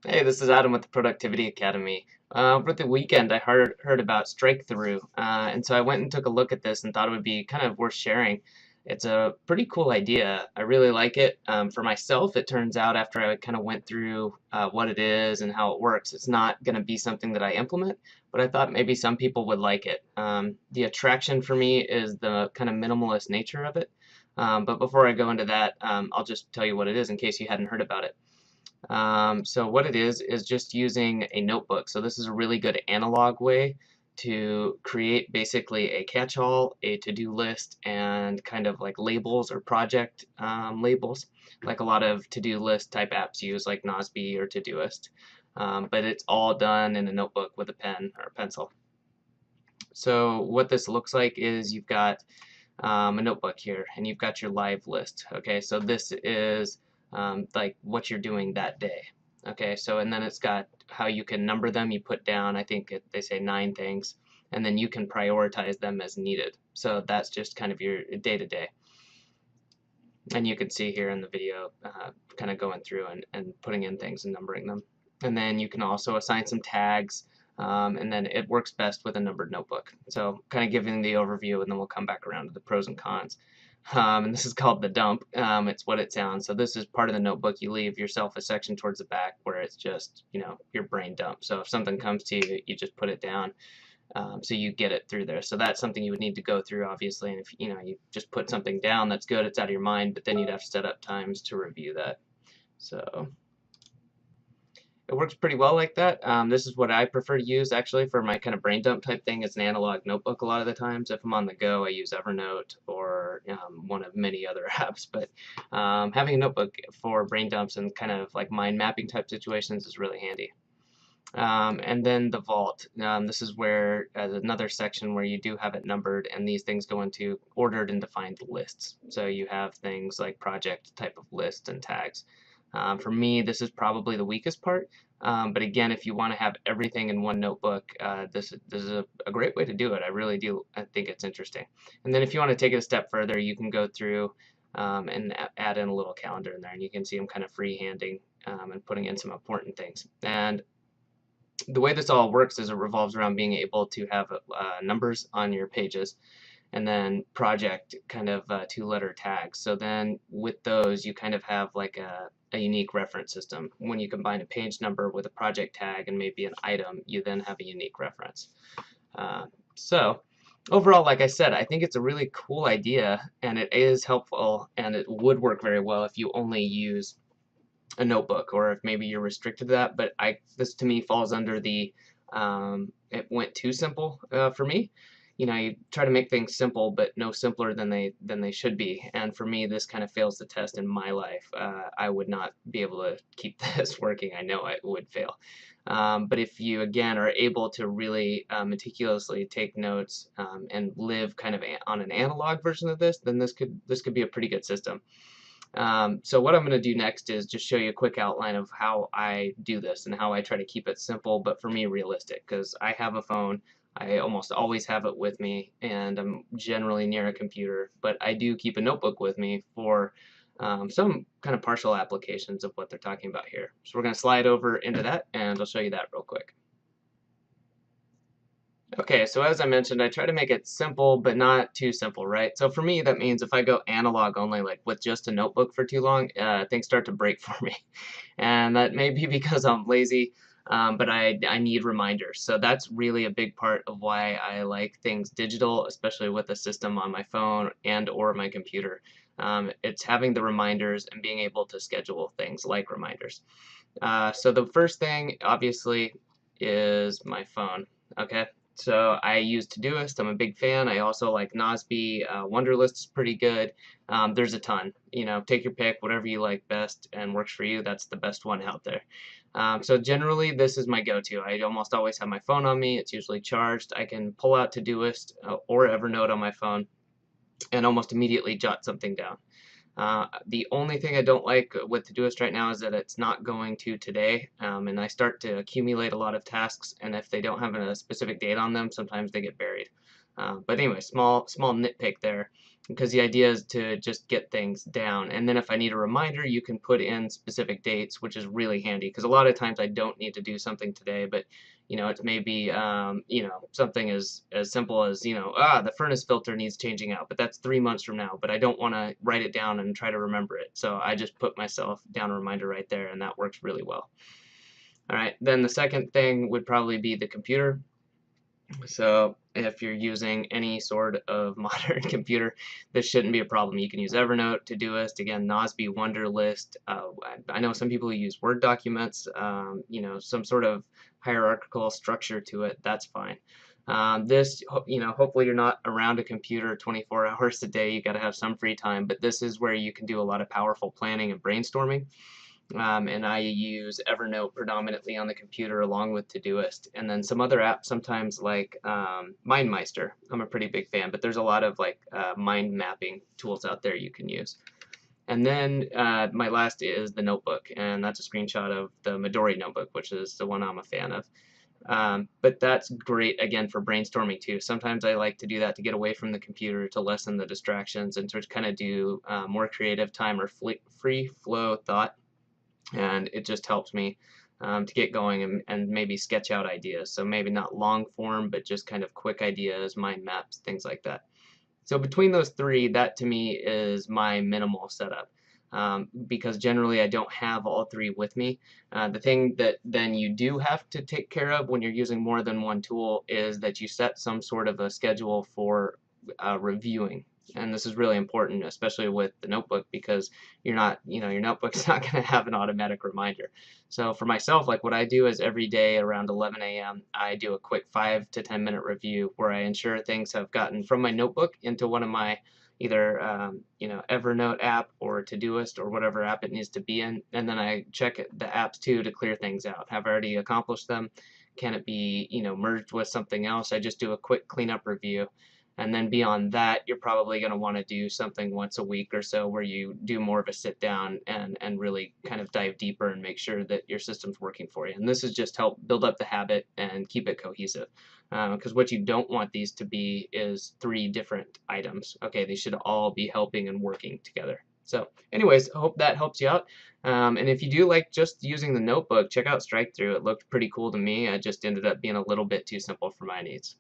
Hey, this is Adam with the Productivity Academy. Over the weekend, I heard about StrikeThru, and so I went and took a look at this and thought it would be kind of worth sharing. It's a pretty cool idea. I really like it. For myself, it turns out after I kind of went through what it is and how it works, it's not going to be something that I implement, but I thought maybe some people would like it. The attraction for me is the kind of minimalist nature of it. But before I go into that, I'll just tell you what it is in case you hadn't heard about it. So what it is just using a notebook. So this is a really good analog way to create basically a catch-all, a to-do list, and kind of like labels or project labels, like a lot of to-do list type apps use, like Nosby or Todoist. But it's all done in a notebook with a pen or a pencil. So what this looks like is you've got a notebook here, and you've got your live list. Okay, so this is like what you're doing that day. Okay, so and then it's got how you can number them. You put down, I think they say 9 things, and then you can prioritize them as needed. So that's just kind of your day to day. And you can see here in the video, kind of going through and putting in things and numbering them. And then you can also assign some tags, and then it works best with a numbered notebook. So kind of giving the overview, and then we'll come back around to the pros and cons. And this is called the dump. It's what it sounds. So this is part of the notebook. You leave yourself a section towards the back where it's just, your brain dump. So if something comes to you, you just put it down. So you get it through there. So that's something you would need to go through, obviously. And if you just put something down, that's good. It's out of your mind. But then you'd have to set up times to review that. So it works pretty well like that. This is what I prefer to use actually for my kind of brain dump type thing. It's an analog notebook a lot of the times. If I'm on the go, I use Evernote or one of many other apps. But having a notebook for brain dumps and kind of like mind mapping type situations is really handy. And then the vault. This is where another section where you do have it numbered, and these things go into ordered and defined lists. So you have things like project type of lists and tags. For me, this is probably the weakest part. But again, if you want to have everything in one notebook, this is a great way to do it. I really do. I think it's interesting. And then if you want to take it a step further, you can go through and add in a little calendar in there, and you can see I'm kind of freehanding and putting in some important things. And the way this all works is it revolves around being able to have numbers on your pages, and then project kind of 2-letter tags. So then with those, you kind of have like a unique reference system. When you combine a page number with a project tag and maybe an item, you then have a unique reference. So overall, like I said, I think it's a really cool idea, and it is helpful, and it would work very well if you only use a notebook, or if maybe you're restricted to that. But this to me falls under the it went too simple for me. You try to make things simple, but no simpler than they should be. And for me, this kind of fails the test in my life. I would not be able to keep this working. I know it would fail. But if you again are able to really meticulously take notes and live kind of on an analog version of this, then this could be a pretty good system. So what I'm going to do next is just show you a quick outline of how I do this and how I try to keep it simple, but for me realistic, because I have a phone. I almost always have it with me, and I'm generally near a computer, but I do keep a notebook with me for some kind of partial applications of what they're talking about here. So we're going to slide over into that, and I'll show you that real quick. Okay, so as I mentioned, I try to make it simple, but not too simple, right? So for me, that means if I go analog only, like with just a notebook for too long, things start to break for me. And that may be because I'm lazy, but I need reminders. So that's really a big part of why I like things digital, especially with a system on my phone and or my computer. It's having the reminders and being able to schedule things like reminders. So the first thing, obviously, is my phone. Okay, so I use Todoist. I'm a big fan. I also like Nosby. Wunderlist is pretty good. There's a ton. Take your pick, whatever you like best and works for you. That's the best one out there. So generally, this is my go-to. I almost always have my phone on me. It's usually charged. I can pull out Todoist or Evernote on my phone and almost immediately jot something down. The only thing I don't like with Todoist right now is that it's not going to today, and I start to accumulate a lot of tasks, and if they don't have a specific date on them, sometimes they get buried. But anyway, small nitpick there, because the idea is to just get things down. And then if I need a reminder, you can put in specific dates, which is really handy, because a lot of times I don't need to do something today, but it may be something as simple as the furnace filter needs changing out, but that's 3 months from now. But I don't want to write it down and try to remember it, so I just put myself down a reminder right there, and that works really well. All right, then the second thing would probably be the computer. So if you're using any sort of modern computer, this shouldn't be a problem. You can use Evernote, Todoist, again, Nosby, Wunderlist. I know some people who use Word documents, some sort of hierarchical structure to it. That's fine. Hopefully you're not around a computer 24 hours a day. You got to have some free time, but this is where you can do a lot of powerful planning and brainstorming. And I use Evernote predominantly on the computer along with Todoist, and then some other apps sometimes like MindMeister. I'm a pretty big fan, but there's a lot of mind mapping tools out there you can use. And then my last is the notebook, and that's a screenshot of the Midori notebook, which is the one I'm a fan of. But that's great again for brainstorming too. Sometimes I like to do that to get away from the computer, to lessen the distractions, and to kind of do more creative time or free flow thought. And it just helps me to get going and maybe sketch out ideas. So maybe not long form, but just kind of quick ideas, mind maps, things like that. So between those three, that to me is my minimal setup. Because generally I don't have all three with me. The thing that then you do have to take care of when you're using more than one tool is that you set some sort of a schedule for reviewing. And this is really important, especially with the notebook, because your notebook's not going to have an automatic reminder. So for myself, like what I do is every day around 11 a.m. I do a quick 5 to 10 minute review where I ensure things have gotten from my notebook into one of my either Evernote app or Todoist or whatever app it needs to be in, and then I check the apps too to clear things out. Have I already accomplished them? Can it be merged with something else? I just do a quick cleanup review. And then beyond that, you're probably going to want to do something once a week or so where you do more of a sit down and really kind of dive deeper and make sure that your system's working for you. And this is just help build up the habit and keep it cohesive. Because what you don't want these to be is 3 different items. Okay, they should all be helping and working together. So anyways, I hope that helps you out. And if you do like just using the notebook, check out StrikeThru. It looked pretty cool to me. It just ended up being a little bit too simple for my needs.